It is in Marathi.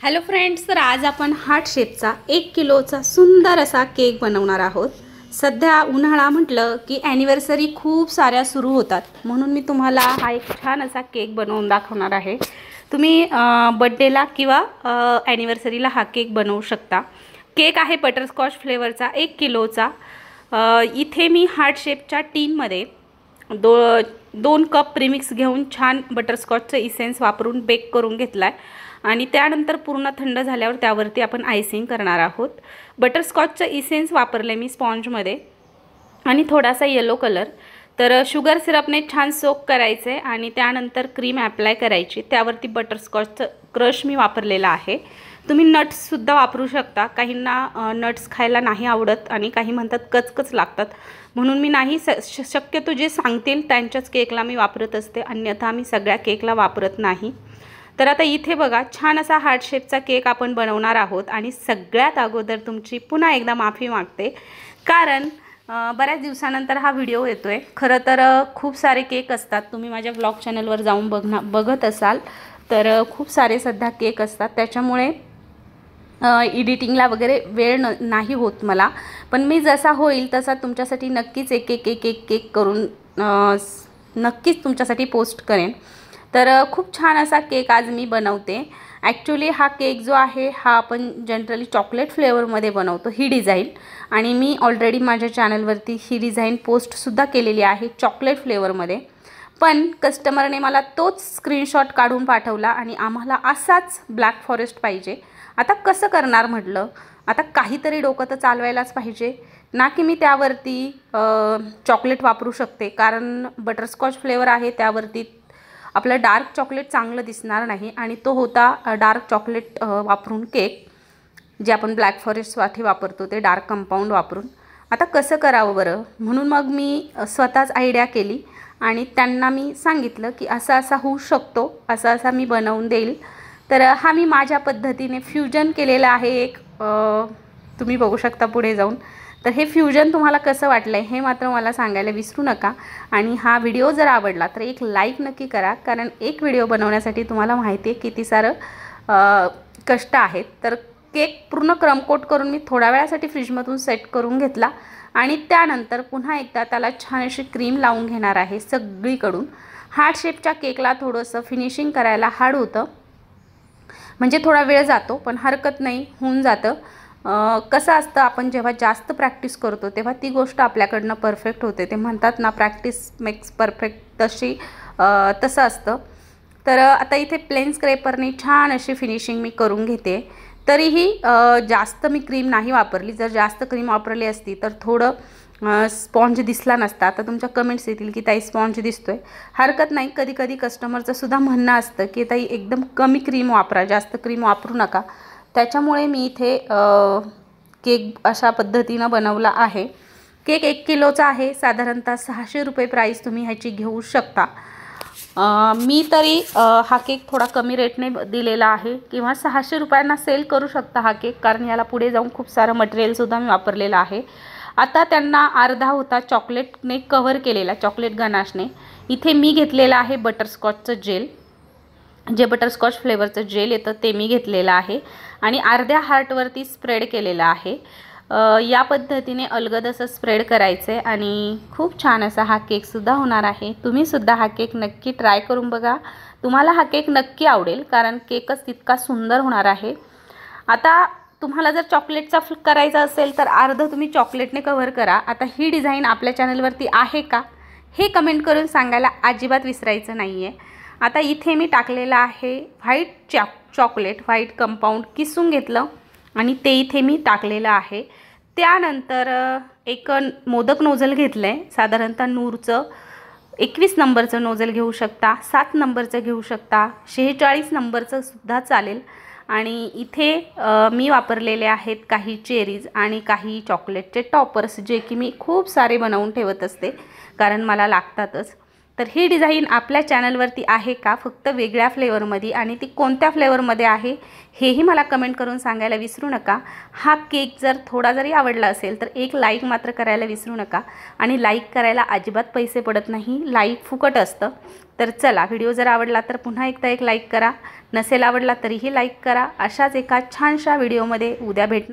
हॅलो फ्रेंड्स, तर आज आपण हार्ट शेपचा 1 किलोचा सुंदर असा केक बनवणार आहोत। सध्या उन्हाळा म्हटलं की ॲनिव्हर्सरी खूप साऱ्या सुरू होतात, म्हणून मी तुम्हाला हा एक छान असा केक बनवून दाखवणार आहे। तुम्ही बर्थडेला किंवा ॲनिव्हर्सरीला हा केक बनवू शकता। केक आहे बटरस्कॉच फ्लेवरचा 1 किलोचा। इथे मी हार्ट शेपच्या टीनमध्ये 2 कप प्रीमिक्स घेऊन छान बटरस्कॉचचं इसेन्स वापरून बेक करून घेतलाय आणि त्यानंतर पूर्ण थंड झाल्यावर त्यावरती आपण आयसिंग करणार आहोत। बटरस्कॉचचं इसेन्स वापरले मी स्पॉन्जमध्ये आणि थोडासा येलो कलर। तर शुगर सिरपने छान सोक करायचे आणि त्यानंतर क्रीम अप्लाय करायची। त्यावरती बटरस्कॉचचं क्रश मी वापरलेला आहे। तुम्ही नट्स सुद्धा वापरू शकता। काहींना नट्स खायला नाही आवडत आणि काही म्हणतात कचकच लागतात, म्हणून मी नाही शक्यतो जे सांगतील त्यांच्याच केकला मी वापरत असते, अन्यथा मी सगळ्या केकला वापरत नाही। तर आता इथे बघा, छान असा हार्ट शेपचा केक आपण बनवणार आहोत। आणि सगळ्यात अगोदर तुमची पुन्हा एकदा माफी मागते, कारण बऱ्याच दिवसानंतर हा व्हिडिओ येतोय। खरं तर खूप सारे केक असतात, तुम्ही माझ्या ब्लॉग चॅनलवर जाऊन बघत असाल तर खूप सारे सध्या केक असतात, त्याच्यामुळे एडिटिंगला वगैरे वेळ नाही होत मला। पण मी जसा होईल तसा तुमच्यासाठी नक्कीच एक केक करून नक्कीच तुमच्यासाठी पोस्ट करेन। तर खूप छान असा केक आज मी बनवते। ॲक्च्युली हा केक जो आहे हा आपण जनरली चॉकलेट फ्लेवरमध्ये बनवतो, ही डिझाईन। आणि मी ऑलरेडी माझ्या चॅनलवरती ही डिझाईन पोस्टसुद्धा केलेली आहे चॉकलेट फ्लेवरमध्ये। पण कस्टमरने मला तोच स्क्रीनशॉट काढून पाठवला आणि आम्हाला असाच ब्लॅक फॉरेस्ट पाहिजे। आता कसं करणार म्हटलं, आता काहीतरी डोकं तर चालवायलाच पाहिजे ना, की मी त्यावरती चॉकलेट वापरू शकते, कारण बटरस्कॉच फ्लेवर आहे त्यावरती आपलं डार्क चॉकलेट चांगलं दिसणार नाही। आणि तो होता डार्क चॉकलेट वापरून केक, जे आपण ब्लॅक फॉरेस्टसाठी वापरतो ते डार्क कंपाऊंड वापरून। आता कसं करावं बरं, म्हणून मग मी स्वतःच आयडिया केली आणि त्यांना मी सांगितलं की असा असा होऊ शकतो, असा असा मी बनवून देईल। तर हा मी माझ्या पद्धतीने फ्युजन केलेला आहे एक, तुम्ही बघू शकता पुढे जाऊन। तर हे फ्युजन तुम्हाला कसं वाटलं हे मात्र मला सांगायला विसरू नका। आणि हा व्हिडिओ जर आवडला तर एक लाईक नक्की करा, कारण एक व्हिडिओ बनवण्यासाठी तुम्हाला माहिती आहे किती सारं कष्ट आहेत। तर केक पूर्ण क्रमकोट करून मी थोड्या वेळासाठी फ्रीजमधून सेट करून घेतला आणि त्यानंतर पुन्हा एकदा त्याला छान अशी क्रीम लावून घेणार आहे सगळीकडून। हार्ट शेपच्या केकला थोडंसं फिनिशिंग करायला हार्ड होतं, म्हणजे थोडा वेळ जातो, पण हरकत नाही, होऊन जातं। कसं असतं, आपण जेव्हा जास्त प्रॅक्टिस करतो तेव्हा ती गोष्ट आपल्याकडनं परफेक्ट होते। ते म्हणतात ना, प्रॅक्टिस मेक्स परफेक्ट, तसं असतं। तर आता इथे प्लेन स्क्रेपरने छान अशी फिनिशिंग मी करून घेते। तरीही जास्त मी क्रीम नाही वापरली, जर जास्त क्रीम वापरली असती तर थोडं स्पॉन्ज दिसला नसता। आता तुमच्या कमेंट्स येतील की ताई स्पॉन्ज दिसतोय, हरकत नाही, कधी कधी कस्टमरचं सुद्धा म्हणणं असतं की ताई एकदम कमी क्रीम वापरा, जास्त क्रीम वापरू नका। त्याच्यामुळे मी इथे केक अशा पद्धतीनं बनवला आहे। केक 1 किलोचा आहे, साधारणतः 600 रुपये प्राईस तुम्ही ह्याची घेऊ शकता। मी तरी हा केक थोडा कमी रेटने दिलेला आहे, किंवा 600 रुपयांना सेल करू शकता हा केक, कारण याला पुढे जाऊन खूप सारं मटेरियलसुद्धा मी वापरलेलं आहे। आता त्यांना अर्धा होता चॉकलेटने कव्हर केलेला, चॉकलेट गनाशने। इथे मी घेतलेलं आहे बटरस्कॉचचं जेल, जे बटरस्कॉच फ्लेवरचं जेल येतं ते मी घेतलेलं आहे आणि अर्ध्या हार्टवरती स्प्रेड केलेलं आहे। या पद्धतीने अलगद असं स्प्रेड करायचं आहे आणि खूप छान असा हा केकसुद्धा होणार आहे। तुम्हीसुद्धा हा केक नक्की ट्राय करून बघा, तुम्हाला हा केक नक्की आवडेल, कारण केकच तितका सुंदर होणार आहे। आता तुम्हाला जर चॉकलेटचा करायचा असेल तर अर्धं तुम्ही चॉकलेटने कव्हर करा। आता ही डिझाईन आपल्या चॅनलवरती आहे का हे कमेंट करून सांगायला अजिबात विसरायचं नाही आहे। आता इथे मी टाकलेलं आहे व्हाईट चॉकलेट, व्हाईट कंपाऊंड किसून घेतलं आणि ते इथे मी टाकलेलं आहे। त्यानंतर एक मोदक नोझल घेतलं आहे, साधारणतः नूरचं 21 नंबरचं नोझल घेऊ शकता, 7 नंबरचं घेऊ शकता, 46 नंबरचं सुद्धा चालेल। आणि इथे मी वापरलेले आहेत काही चेरीज आणि काही चॉकलेटचे टॉपर्स, जे की मी खूप सारे बनवून ठेवत असते, कारण मला लागतातच। तर ही डिझाईन आपल्या चॅनलवरती आहे का, फक्त वेगळ्या फ्लेवरमध्ये, आणि ती कोणत्या फ्लेवरमध्ये आहे हेही मला कमेंट करून सांगायला विसरू नका। हा केक जर थोडा जरी आवडला असेल तर एक लाईक मात्र करायला विसरू नका, आणि लाईक करायला अजिबात पैसे पडत नाही, लाईक फुकट असतं। तर चला, व्हिडिओ जर आवडला तर पुन्हा एकदा एक लाईक करा, नसेल आवडला तरीही लाईक करा. अशाच एका छानशा व्हिडिओमध्ये उद्या भेटणार.